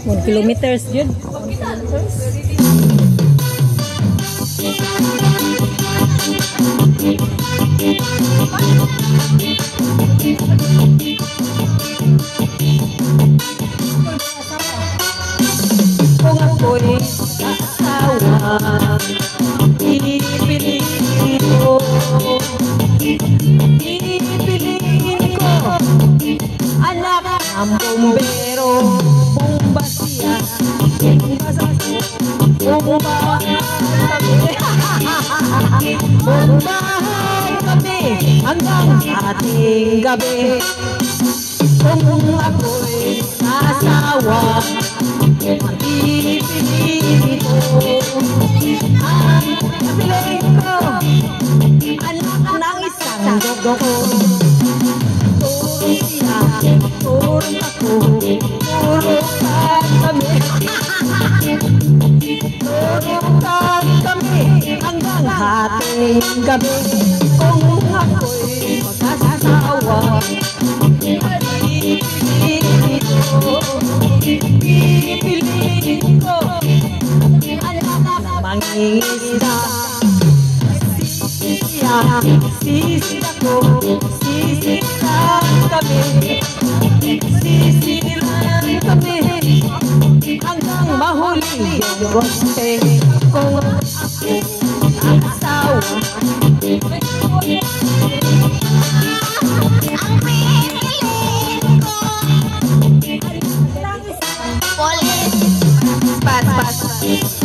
1 kilometers yun. 1 kilometers. Kung ako'y asawa, pipiliin ko. Pipiliin ko anak ng bombero, bombasiya, bombahan kami hanggang ating gabi. Kung ako'y asawa, pipiliin ko ang pipiliin ko anak ng isang gogo. Turong siya, turong ako, turukan kami. Turukan kami hanggang hating gabi. Kung ako'y mag-asawa, pipiliin ko anak ng mangingisda. Sisira ko, sisiran kami, sisiran kami hanggang mahuli yung roste. Kung ako ang asawa, ang pipiliin ko police. Pas.